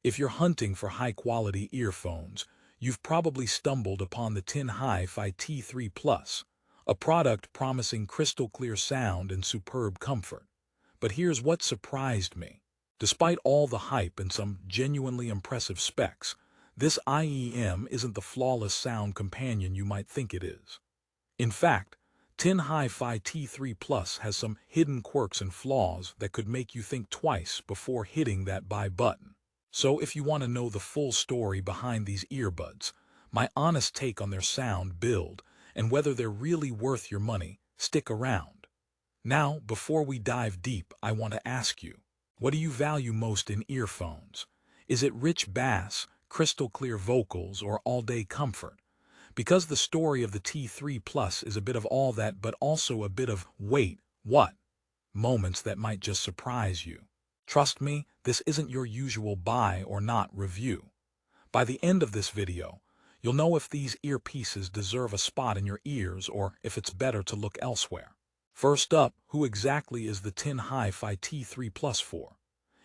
If you're hunting for high-quality earphones, you've probably stumbled upon the Tin HiFi T3 Plus, a product promising crystal-clear sound and superb comfort. But here's what surprised me. Despite all the hype and some genuinely impressive specs, this IEM isn't the flawless sound companion you might think it is. In fact, Tin HiFi T3 Plus has some hidden quirks and flaws that could make you think twice before hitting that buy button. So if you want to know the full story behind these earbuds, my honest take on their sound, build, and whether they're really worth your money, stick around. Now, before we dive deep, I want to ask you, what do you value most in earphones? Is it rich bass, crystal clear vocals, or all-day comfort? Because the story of the T3 Plus is a bit of all that, but also a bit of, wait, what? Moments that might just surprise you. Trust me, this isn't your usual buy or not review. By the end of this video, you'll know if these earpieces deserve a spot in your ears or if it's better to look elsewhere. First up, who exactly is the Tin HiFi T3 Plus for?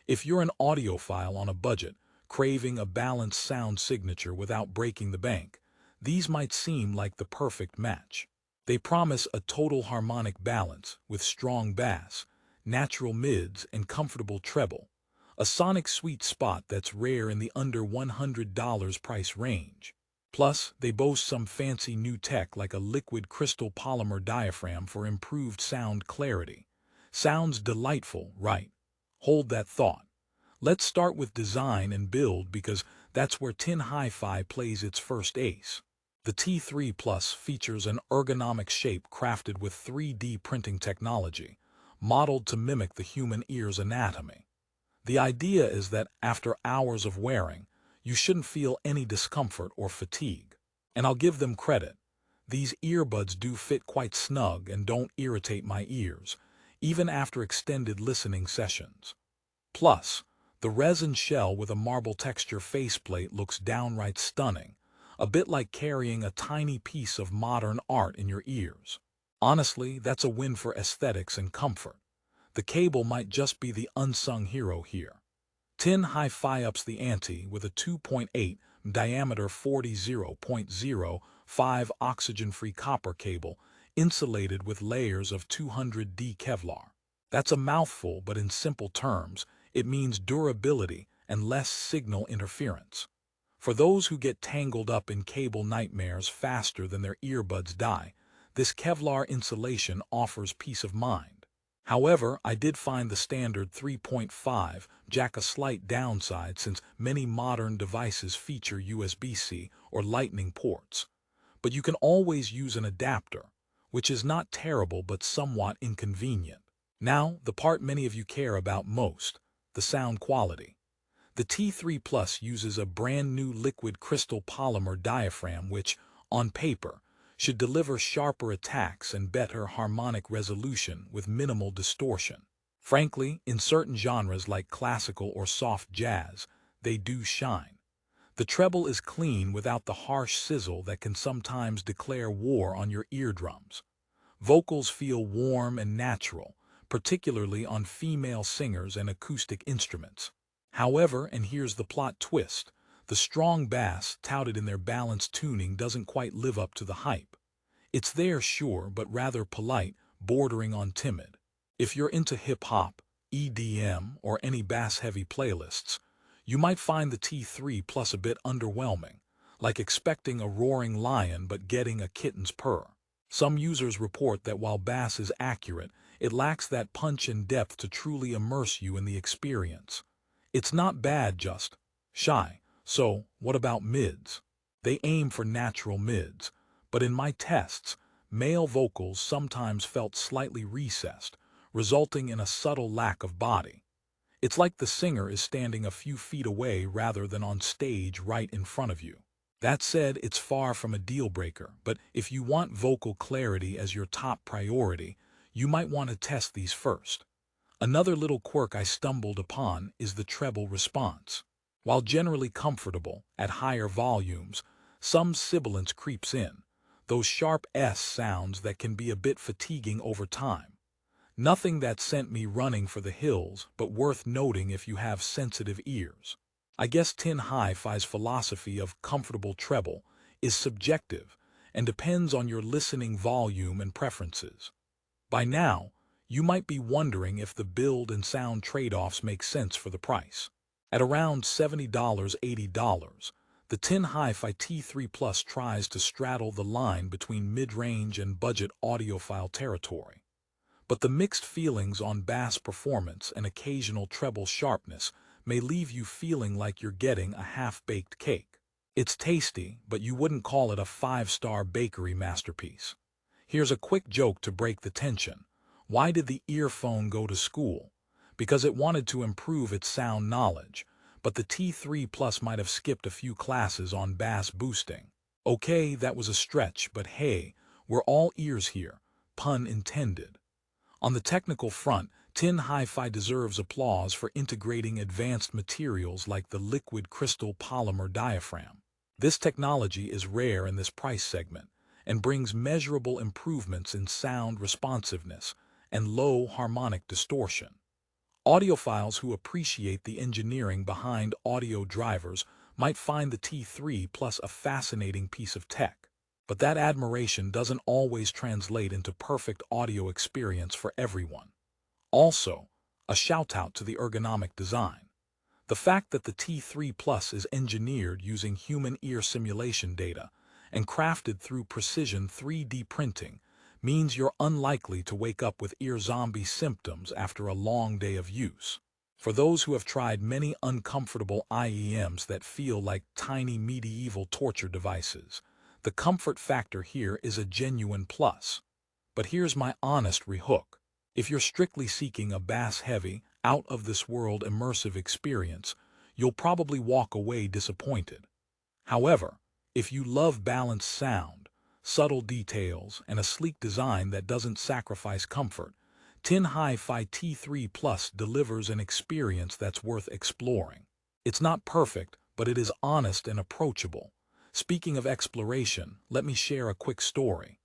If you're an audiophile on a budget, craving a balanced sound signature without breaking the bank, these might seem like the perfect match. They promise a total harmonic balance with strong bass, natural mids, and comfortable treble, a sonic sweet spot that's rare in the under $100 price range. Plus, they boast some fancy new tech like a liquid crystal polymer diaphragm for improved sound clarity. Sounds delightful, right? Hold that thought. Let's start with design and build because that's where Tin HiFi plays its first ace. The T3 Plus features an ergonomic shape crafted with 3D printing technology, modeled to mimic the human ear's anatomy. The idea is that after hours of wearing, you shouldn't feel any discomfort or fatigue. And I'll give them credit. These earbuds do fit quite snug and don't irritate my ears, even after extended listening sessions. Plus, the resin shell with a marble texture faceplate looks downright stunning, a bit like carrying a tiny piece of modern art in your ears. Honestly, that's a win for aesthetics and comfort. The cable might just be the unsung hero here. Tin HiFi ups the ante with a 2.8 diameter 40.05 oxygen-free copper cable insulated with layers of 200D Kevlar. That's a mouthful, but in simple terms, it means durability and less signal interference. For those who get tangled up in cable nightmares faster than their earbuds die, this Kevlar insulation offers peace of mind. However, I did find the standard 3.5 jack a slight downside since many modern devices feature USB-C or Lightning ports. But you can always use an adapter, which is not terrible but somewhat inconvenient. Now, the part many of you care about most, the sound quality. The T3 Plus uses a brand new liquid crystal polymer diaphragm which, on paper, should deliver sharper attacks and better harmonic resolution with minimal distortion. Frankly, in certain genres like classical or soft jazz, they do shine. The treble is clean without the harsh sizzle that can sometimes declare war on your eardrums. Vocals feel warm and natural, particularly on female singers and acoustic instruments. However, and here's the plot twist, the strong bass touted in their balanced tuning doesn't quite live up to the hype. It's there, sure, but rather polite, bordering on timid. If you're into hip-hop, EDM, or any bass-heavy playlists, you might find the T3 Plus a bit underwhelming, like expecting a roaring lion but getting a kitten's purr. Some users report that while bass is accurate, it lacks that punch and depth to truly immerse you in the experience. It's not bad, just shy. So, what about mids? They aim for natural mids, but in my tests, male vocals sometimes felt slightly recessed, resulting in a subtle lack of body. It's like the singer is standing a few feet away rather than on stage right in front of you. That said, it's far from a deal breaker, but if you want vocal clarity as your top priority, you might want to test these first. Another little quirk I stumbled upon is the treble response. While generally comfortable at higher volumes, some sibilance creeps in, those sharp S sounds that can be a bit fatiguing over time. Nothing that sent me running for the hills, but worth noting if you have sensitive ears. I guess Tin HiFi's philosophy of comfortable treble is subjective and depends on your listening volume and preferences. By now, you might be wondering if the build and sound trade-offs make sense for the price. At around $70, $80, the Tin HiFi T3 Plus tries to straddle the line between mid-range and budget audiophile territory. But the mixed feelings on bass performance and occasional treble sharpness may leave you feeling like you're getting a half-baked cake. It's tasty, but you wouldn't call it a five-star bakery masterpiece. Here's a quick joke to break the tension. Why did the earphone go to school? Because it wanted to improve its sound knowledge, but the T3 Plus might have skipped a few classes on bass boosting. Okay, that was a stretch, but hey, we're all ears here, pun intended. On the technical front, Tin HiFi deserves applause for integrating advanced materials like the liquid crystal polymer diaphragm. This technology is rare in this price segment and brings measurable improvements in sound responsiveness and low harmonic distortion. Audiophiles who appreciate the engineering behind audio drivers might find the T3 Plus a fascinating piece of tech. But that admiration doesn't always translate into perfect audio experience for everyone. Also, a shout-out to the ergonomic design. The fact that the T3 Plus is engineered using human ear simulation data and crafted through precision 3D printing means you're unlikely to wake up with ear zombie symptoms after a long day of use. For those who have tried many uncomfortable IEMs that feel like tiny medieval torture devices, the comfort factor here is a genuine plus. But here's my honest rehook. If you're strictly seeking a bass-heavy, out-of-this-world immersive experience, you'll probably walk away disappointed. However, if you love balanced sound, subtle details, and a sleek design that doesn't sacrifice comfort, Tin HiFi T3 Plus delivers an experience that's worth exploring. It's not perfect, but it is honest and approachable. Speaking of exploration, let me share a quick story.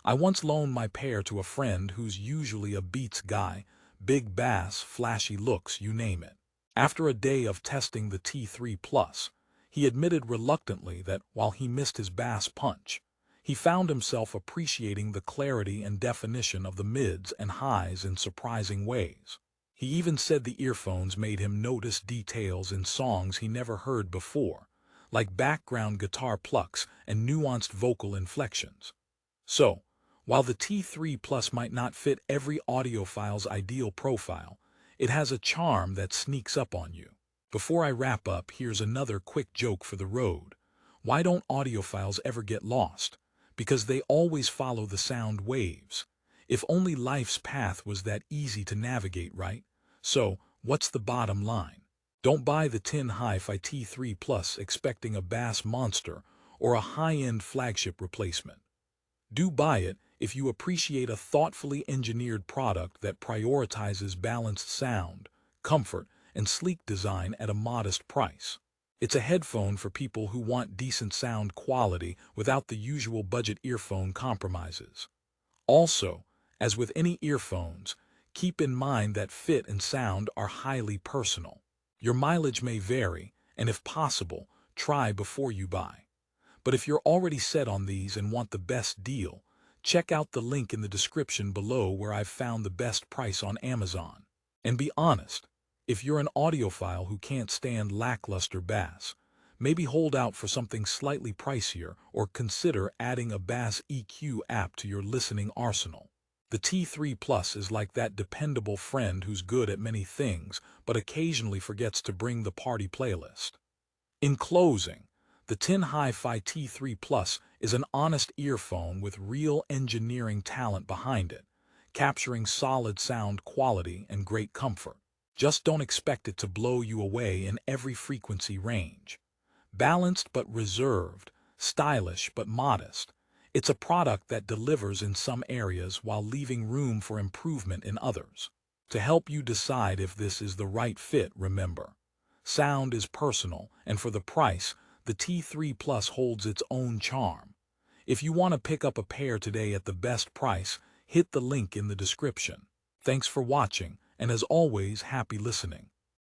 I once loaned my pair to a friend who's usually a Beats guy, big bass, flashy looks, you name it. After a day of testing the T3 Plus, he admitted reluctantly that while he missed his bass punch, he found himself appreciating the clarity and definition of the mids and highs in surprising ways. He even said the earphones made him notice details in songs he never heard before, like background guitar plucks and nuanced vocal inflections. So, while the T3 Plus might not fit every audiophile's ideal profile, it has a charm that sneaks up on you. Before I wrap up, here's another quick joke for the road. Why don't audiophiles ever get lost? Because they always follow the sound waves. If only life's path was that easy to navigate, right? So, what's the bottom line? Don't buy the Tin HiFi T3 Plus expecting a bass monster or a high-end flagship replacement. Do buy it if you appreciate a thoughtfully engineered product that prioritizes balanced sound, comfort, and sleek design at a modest price. It's a headphone for people who want decent sound quality without the usual budget earphone compromises. Also, as with any earphones, keep in mind that fit and sound are highly personal. Your mileage may vary, and if possible, try before you buy. But if you're already set on these and want the best deal, check out the link in the description below where I've found the best price on Amazon. And be honest, if you're an audiophile who can't stand lackluster bass, maybe hold out for something slightly pricier or consider adding a bass EQ app to your listening arsenal. The T3 Plus is like that dependable friend who's good at many things but occasionally forgets to bring the party playlist. In closing, the Tin HiFi T3 Plus is an honest earphone with real engineering talent behind it, capturing solid sound quality and great comfort. Just don't expect it to blow you away in every frequency range. Balanced but reserved, stylish but modest, it's a product that delivers in some areas while leaving room for improvement in others. To help you decide if this is the right fit, remember, sound is personal, and for the price, the T3 Plus holds its own charm. If you want to pick up a pair today at the best price, hit the link in the description. Thanks for watching, and as always, happy listening.